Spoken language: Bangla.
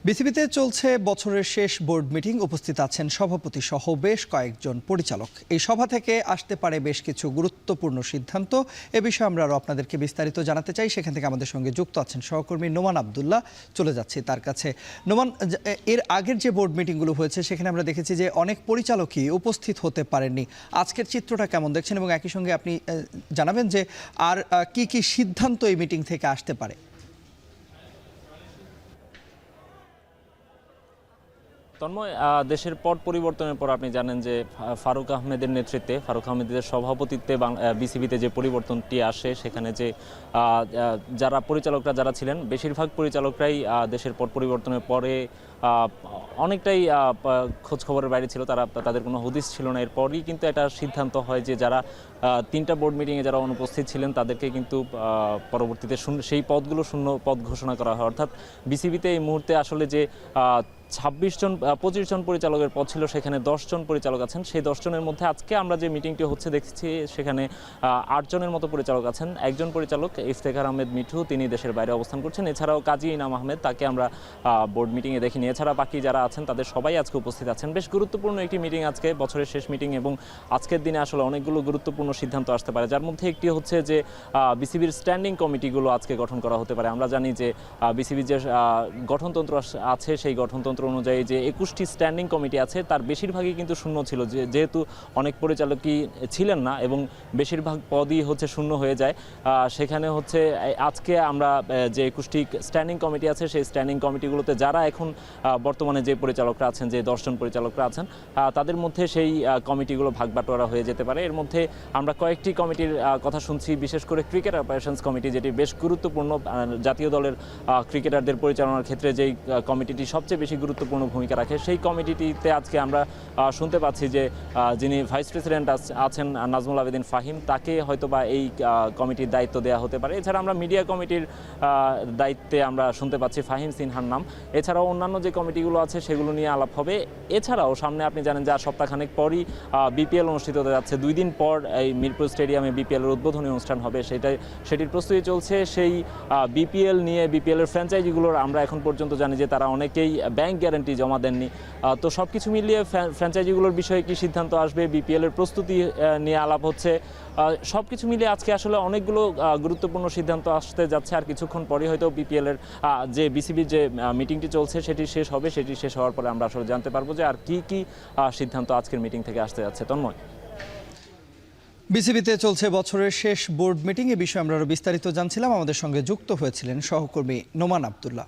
বিসিবিতে চলছে বছরের শেষ বোর্ড মিটিং। উপস্থিত আছেন সভাপতি সহ বেশ কয়েকজন পরিচালক। এই সভা থেকে আসতে পারে বেশ কিছু গুরুত্বপূর্ণ সিদ্ধান্ত। এ বিষয়ে আমরা আরও আপনাদেরকে বিস্তারিত জানাতে চাই। সেখান থেকে আমাদের সঙ্গে যুক্ত আছেন সহকর্মী নোমান আবদুল্লাহ। চলে যাচ্ছি তার কাছে। নোমান, এর আগের যে বোর্ড মিটিংগুলো হয়েছে সেখানে আমরা দেখেছি যে অনেক পরিচালকই উপস্থিত হতে পারেননি। আজকের চিত্রটা কেমন দেখছেন, এবং একই সঙ্গে আপনি জানাবেন যে আর কি কি সিদ্ধান্ত এই মিটিং থেকে আসতে পারে? তন্ময়, দেশের পট পরিবর্তনের পর আপনি জানেন যে ফারুক আহমেদের নেতৃত্বে, ফারুক আহমেদের সভাপতিত্বে বিসিবিতে যে পরিবর্তনটি আসে, সেখানে যে যারা পরিচালকরা যারা ছিলেন, বেশিরভাগ পরিচালকরাই দেশের পট পরিবর্তনের পরে অনেকটাই খোঁজখবরের বাইরে ছিল। তাদের কোনো হদিস ছিল না। এরপরই কিন্তু একটা সিদ্ধান্ত হয় যে যারা তিনটা বোর্ড মিটিংয়ে যারা অনুপস্থিত ছিলেন তাদেরকে কিন্তু পরবর্তীতে সেই পদগুলো শূন্য পদ ঘোষণা করা হয়। অর্থাৎ বিসিবিতে এই মুহূর্তে আসলে যে 25 জন পরিচালকের পদ ছিল, সেখানে 10 জন পরিচালক আছেন। সেই 10 জনের মধ্যে আজকে আমরা যে মিটিংটি হচ্ছে দেখছি, সেখানে 8 জনের মতো পরিচালক আছেন। একজন পরিচালক ইফতেখার আহমেদ মিঠু, তিনি দেশের বাইরে অবস্থান করছেন। এছাড়াও কাজী ইনাম আহমেদ, তাকে আমরা বোর্ড মিটিংয়ে দেখিনি। এছাড়া বাকি যারা আছেন তাদের সবাই আজকে উপস্থিত আছেন। বেশ গুরুত্বপূর্ণ একটি মিটিং আজকে, বছরের শেষ মিটিং, এবং আজকের দিনে আসলে অনেকগুলো গুরুত্বপূর্ণ সিদ্ধান্ত আসতে পারে। যার মধ্যে একটি হচ্ছে যে বিসিবির স্ট্যান্ডিং কমিটিগুলো আজকে গঠন করা হতে পারে। আমরা জানি যে বিসিবির যে গঠনতন্ত্র আছে, সেই গঠনতন্ত্র অনুযায়ী যে 21টি স্ট্যান্ডিং কমিটি আছে, তার বেশিরভাগই কিন্তু শূন্য ছিল। যেহেতু অনেক পরিচালকই ছিলেন না এবং বেশিরভাগ পদই হচ্ছে শূন্য হয়ে যায়, সেখানে হচ্ছে আজকে আমরা যে 21টি স্ট্যান্ডিং কমিটি আছে, সেই স্ট্যান্ডিং কমিটিগুলোতে যারা এখন বর্তমানে যে পরিচালকরা আছেন, যে 10 জন পরিচালকরা আছেন, তাদের মধ্যে সেই কমিটিগুলো ভাগবাটোয়ারা হয়ে যেতে পারে। এর মধ্যে আমরা কয়েকটি কমিটির কথা শুনছি, বিশেষ করে ক্রিকেট অপারেশনস কমিটি, যেটি বেশ গুরুত্বপূর্ণ। জাতীয় দলের ক্রিকেটারদের পরিচালনার ক্ষেত্রে যেই কমিটিটি সবচেয়ে বেশি গুরুত্বপূর্ণ ভূমিকা রাখে, সেই কমিটিটিতে আজকে আমরা শুনতে পাচ্ছি যে যিনি ভাইস প্রেসিডেন্ট আছেন নাজমুল আবেদিন ফাহিম, তাকে হয়তোবা এই কমিটির দায়িত্ব দেওয়া হতে পারে। এছাড়া আমরা মিডিয়া কমিটির দায়িত্বে আমরা শুনতে পাচ্ছি ফাহিম সিনহার নাম। এছাড়াও অন্যান্য যে কমিটিগুলো আছে সেগুলো নিয়ে আলাপ হবে। এছাড়াও সামনে আপনি জানেন যে আর সপ্তাহখানেক পরই বিপিএল অনুষ্ঠিত হতে যাচ্ছে। 2 দিন পর এই মিরপুর স্টেডিয়ামে বিপিএলের উদ্বোধনী অনুষ্ঠান হবে, সেটির প্রস্তুতি চলছে। সেই বিপিএল নিয়ে, বিপিএলের ফ্র্যাঞ্চাইজিগুলোর আমরা এখন পর্যন্ত জানি যে তারা অনেকেই ব্যাংক গ্যারান্টি জমা দেননি। তো সব কিছু মিলিয়ে ফ্র্যাঞ্চাইজিগুলোর বিষয়ে কি সিদ্ধান্ত আসবে, বিপিএলের প্রস্তুতি নিয়ে আলাপ হচ্ছে, সব কিছু মিলিয়ে আজকে আসলে অনেকগুলো গুরুত্বপূর্ণ সিদ্ধান্ত আসতে যাচ্ছে। আর কিছুক্ষণ পরে হয়তো বিপিএলের যে বিসিবির যে মিটিংটি চলছে সেটি শেষ হবে। সেটি শেষ হওয়ার পরে আমরা আসলে জানতে পারবো যে আর কি কি সিদ্ধান্ত আজকের মিটিং থেকে আসতে যাচ্ছে। তন্ময়, বিসিবিতে চলছে বছরের শেষ বোর্ড মিটিং। এ বিষয়ে আমরা আরও বিস্তারিত জানছিলাম। আমাদের সঙ্গে যুক্ত হয়েছিলেন সহকর্মী নোমান আবদুল্লাহ।